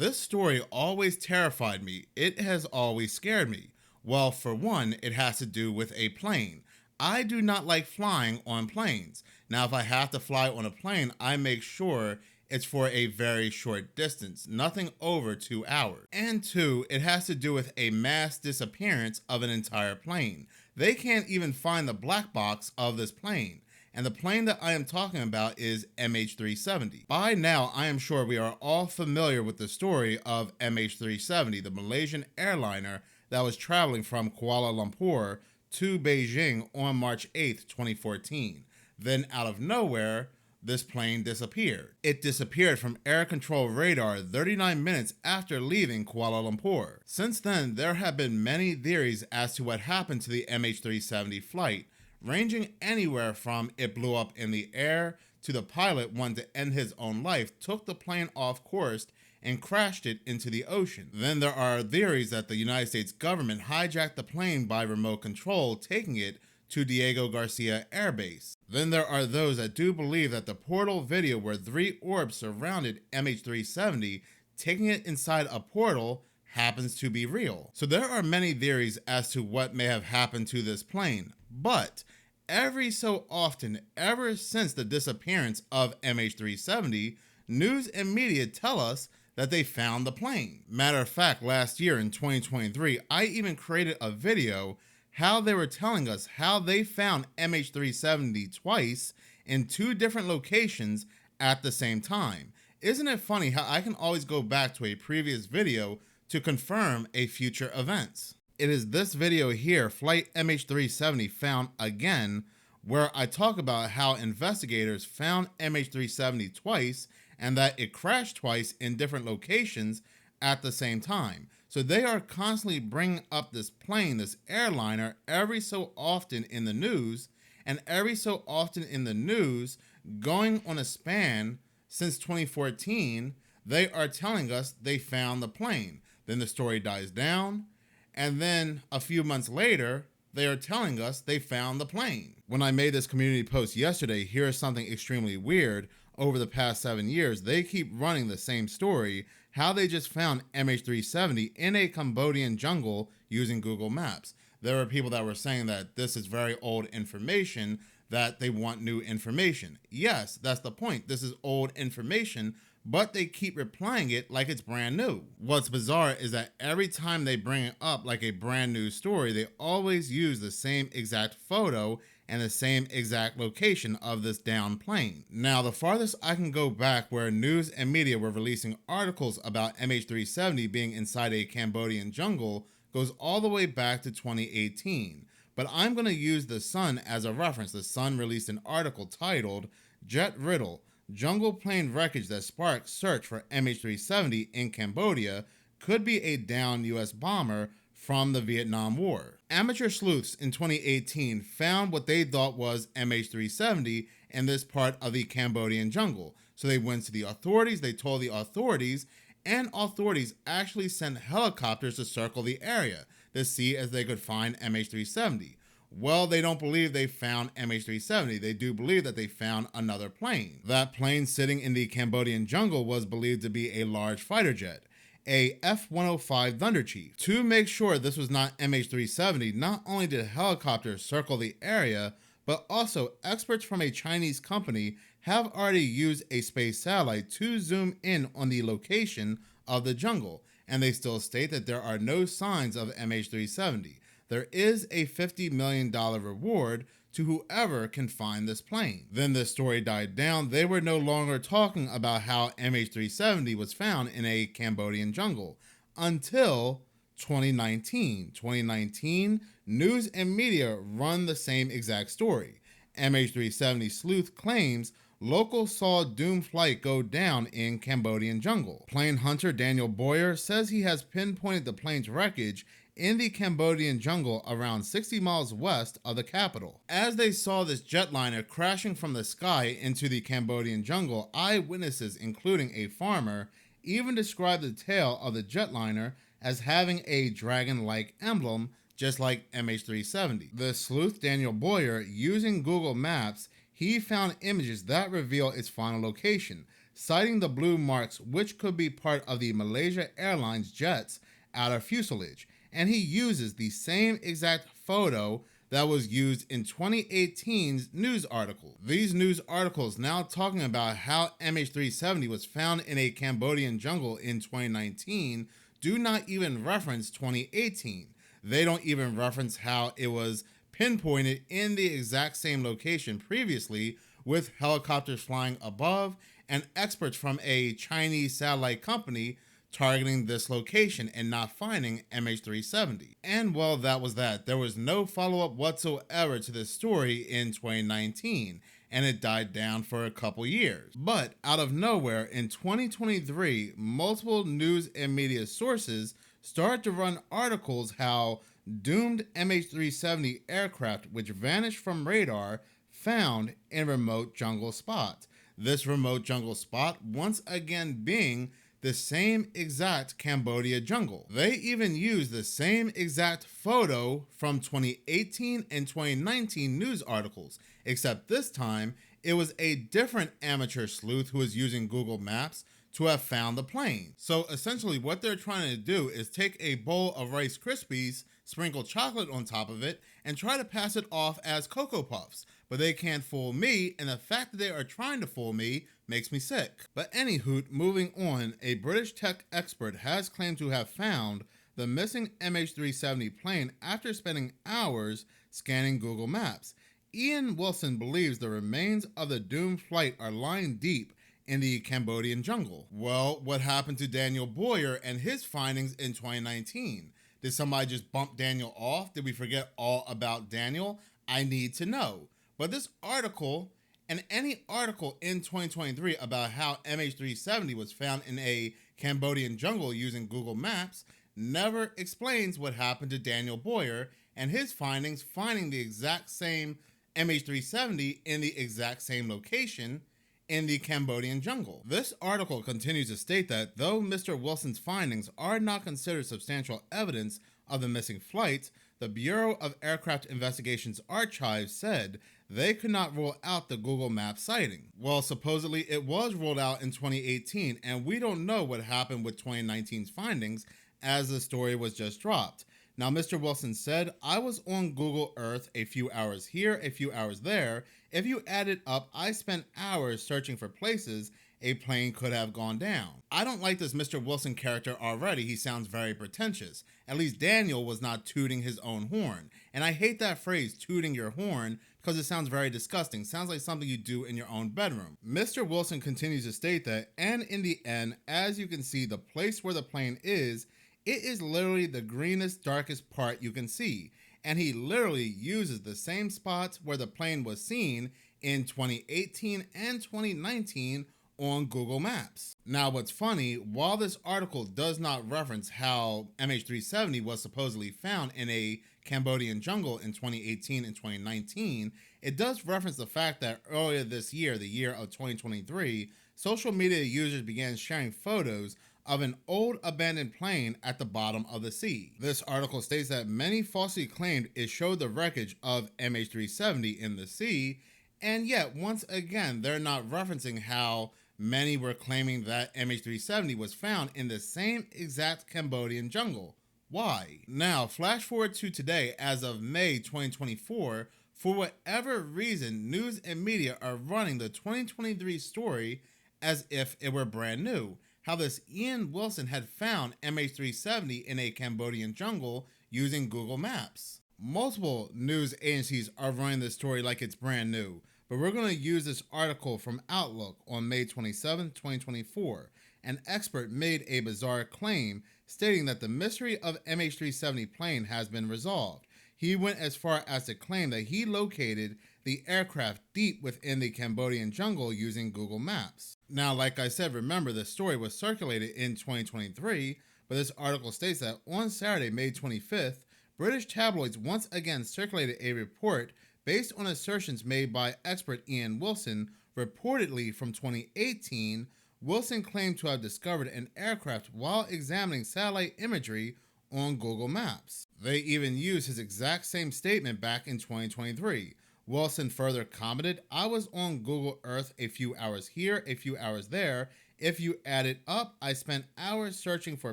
This story always terrified me. It has always scared me. Well, for one, it has to do with a plane. I do not like flying on planes. Now, if I have to fly on a plane, I make sure it's for a very short distance, nothing over 2 hours. And two, it has to do with a mass disappearance of an entire plane. They can't even find the black box of this plane. And the plane that I am talking about is MH370. By now, I am sure we are all familiar with the story of MH370, the Malaysian airliner that was traveling from Kuala Lumpur to Beijing on March 8th, 2014. Then out of nowhere, this plane disappeared. It disappeared from air control radar 39 minutes after leaving Kuala Lumpur. Since then, there have been many theories as to what happened to the MH370 flight, ranging anywhere from it blew up in the air to the pilot wanted to end his own life, took the plane off course, and crashed it into the ocean. Then there are theories that the United States government hijacked the plane by remote control, taking it to Diego Garcia Air Base. Then there are those that do believe that the portal video where 3 orbs surrounded MH370, taking it inside a portal, happens to be real. So there are many theories as to what may have happened to this plane. But every so often, ever since the disappearance of MH370, news and media tell us that they found the plane. Matter of fact, last year in 2023, I even created a video how they were telling us how they found MH370 twice in 2 different locations at the same time. Isn't it funny how I can always go back to a previous video to confirm a future events? It is this video here, Flight MH370 Found Again, where I talk about how investigators found MH370 twice and that it crashed twice in different locations at the same time. So they are constantly bringing up this plane, this airliner, every so often in the news, and every so often in the news, going on a span since 2014, they are telling us they found the plane. Then the story dies down, and then a few months later, they are telling us they found the plane. When I made this community post yesterday, here's something extremely weird. Over the past 7 years, they keep running the same story, how they just found MH370 in a Cambodian jungle using Google Maps. There are people that were saying that this is very old information, that they want new information. Yes, that's the point. This is old information, but they keep replying it like it's brand new. What's bizarre is that every time they bring it up like a brand new story, they always use the same exact photo and the same exact location of this downed plane. Now, the farthest I can go back where news and media were releasing articles about MH370 being inside a Cambodian jungle goes all the way back to 2018. But I'm going to use The Sun as a reference. The Sun released an article titled Jet Riddle, Jungle Plane Wreckage that Sparks Search for MH370 in Cambodia Could be a downed U.S. bomber from the Vietnam War. Amateur sleuths in 2018 found what they thought was MH370 in this part of the Cambodian jungle. So they went to the authorities, they told the authorities, and authorities actually sent helicopters to circle the area to see if they could find MH370. Well, they don't believe they found MH370. They do believe that they found another plane. That plane sitting in the Cambodian jungle was believed to be a large fighter jet, a F-105 Thunder Chief. To make sure this was not MH370, not only did helicopters circle the area, but also experts from a Chinese company have already used a space satellite to zoom in on the location of the jungle, and they still state that there are no signs of MH370. There is a $50 million reward to whoever can find this plane. Then the story died down. They were no longer talking about how MH370 was found in a Cambodian jungle until 2019. 2019, news and media run the same exact story. MH370 sleuth claims locals saw doomed flight go down in Cambodian jungle. Plane hunter Daniel Boyer says he has pinpointed the plane's wreckage in the Cambodian jungle around 60 miles west of the capital. As they saw this jetliner crashing from the sky into the Cambodian jungle, eyewitnesses, including a farmer, even described the tail of the jetliner as having a dragon-like emblem, just like MH370. The sleuth Daniel Boyer, using Google Maps, he found images that reveal its final location, citing the blue marks which could be part of the Malaysia Airlines jet's outer fuselage. And he uses the same exact photo that was used in 2018's news article. These news articles now talking about how MH370 was found in a Cambodian jungle in 2019 do not even reference 2018. They don't even reference how it was pinpointed in the exact same location previously, with helicopters flying above and experts from a Chinese satellite company targeting this location and not finding MH370. And well, that was that. There was no follow-up whatsoever to this story in 2019, and it died down for a couple years. But out of nowhere, in 2023, multiple news and media sources started to run articles how doomed MH370 aircraft which vanished from radar found in remote jungle spots. This remote jungle spot once again being the same exact Cambodia jungle. They even used the same exact photo from 2018 and 2019 news articles, except this time it was a different amateur sleuth who was using Google Maps to have found the plane. So essentially what they're trying to do is take a bowl of Rice Krispies, sprinkle chocolate on top of it, and try to pass it off as Cocoa Puffs. But they can't fool me, and the fact that they are trying to fool me makes me sick. But anywho, moving on, a British tech expert has claimed to have found the missing MH370 plane after spending hours scanning Google Maps. Ian Wilson believes the remains of the doomed flight are lying deep in the Cambodian jungle. Well, what happened to Daniel Boyer and his findings in 2019? Did somebody just bump Daniel off? Did we forget all about Daniel? I need to know. But this article, and any article in 2023 about how MH370 was found in a Cambodian jungle using Google Maps, never explains what happened to Daniel Boyer and his findings finding the exact same MH370 in the exact same location in the Cambodian jungle. This article continues to state that though Mr. Wilson's findings are not considered substantial evidence of the missing flights, the Bureau of Aircraft Investigations Archives said they could not rule out the Google Maps sighting. Well, supposedly it was ruled out in 2018, and we don't know what happened with 2019's findings as the story was just dropped. Now, Mr. Wilson said, I was on Google Earth a few hours here, a few hours there. If you add it up, I spent hours searching for places a plane could have gone down. I don't like this Mr. Wilson character already. He sounds very pretentious. At least Daniel was not tooting his own horn. And I hate that phrase, tooting your horn, because it sounds very disgusting. Sounds like something you do in your own bedroom. Mr. Wilson continues to state that, and in the end, as you can see, the place where the plane is, it is literally the greenest, darkest part you can see. And he literally uses the same spots where the plane was seen in 2018 and 2019 on Google Maps. Now, what's funny, while this article does not reference how MH370 was supposedly found in a Cambodian jungle in 2018 and 2019, it does reference the fact that earlier this year, the year of 2023, social media users began sharing photos of an old abandoned plane at the bottom of the sea. This article states that many falsely claimed it showed the wreckage of MH370 in the sea, and yet once again they're not referencing how many were claiming that MH370 was found in the same exact Cambodian jungle. Why? Now, flash forward to today, as of May 2024, for whatever reason, news and media are running the 2023 story as if it were brand new. How this Ian Wilson had found MH370 in a Cambodian jungle using Google Maps. Multiple news agencies are running this story like it's brand new, but we're going to use this article from Outlook on May 27, 2024. An expert made a bizarre claim stating that the mystery of MH370 plane has been resolved. He went as far as to claim that he located the aircraft deep within the Cambodian jungle using Google Maps. Now, like I said, remember the story was circulated in 2023, but this article states that on Saturday, May 25th, British tabloids once again circulated a report based on assertions made by expert Ian Wilson. Reportedly from 2018, Wilson claimed to have discovered an aircraft while examining satellite imagery on Google Maps. They even used his exact same statement back in 2023. Wilson further commented, I was on Google Earth a few hours here, a few hours there. If you add it up, I spent hours searching for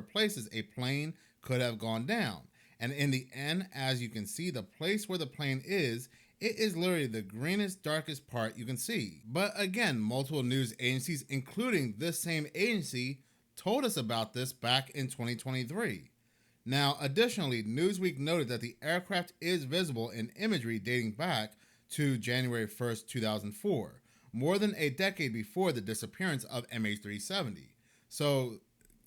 places a plane could have gone down. And in the end, as you can see, the place where the plane is, it is literally the greenest, darkest part you can see. But again, multiple news agencies, including this same agency, told us about this back in 2023. Now, additionally, Newsweek noted that the aircraft is visible in imagery dating back to January 1st, 2004, more than a decade before the disappearance of MH370. So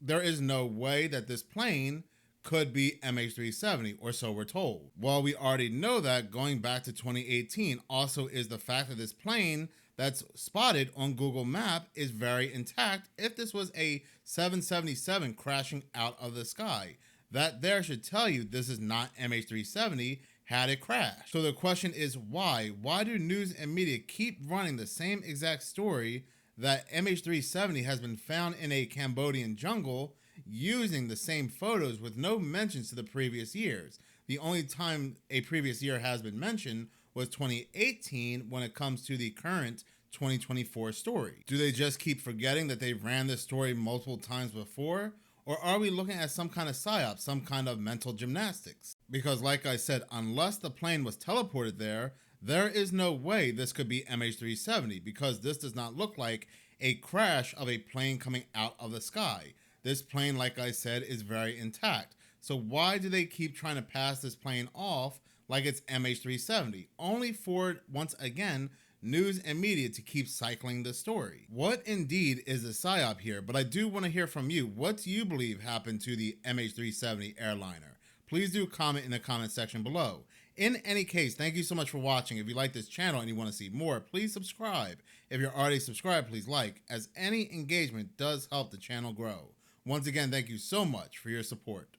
there is no way that this plane could be MH370, or so we're told. Well, we already know that going back to 2018 also is the fact that this plane that's spotted on Google Map is very intact if this was a 777 crashing out of the sky. That there should tell you this is not MH370 had it crashed. So the question is why? Why do news and media keep running the same exact story that MH370 has been found in a Cambodian jungle using the same photos with no mentions to the previous years? The only time a previous year has been mentioned was 2018 when it comes to the current 2024 story. Do they just keep forgetting that they ran this story multiple times before? Or are we looking at some kind of psyop, some kind of mental gymnastics? Because like I said, unless the plane was teleported there, there is no way this could be MH370 because this does not look like a crash of a plane coming out of the sky. This plane, like I said, is very intact. So why do they keep trying to pass this plane off like it's MH370? Only for, once again, news and media to keep cycling the story. What indeed is the psyop here? But I do want to hear from you. What do you believe happened to the MH370 airliner? Please do comment in the comment section below. In any case, thank you so much for watching. If you like this channel and you want to see more, please subscribe. If you're already subscribed, please like, as any engagement does help the channel grow. Once again, thank you so much for your support.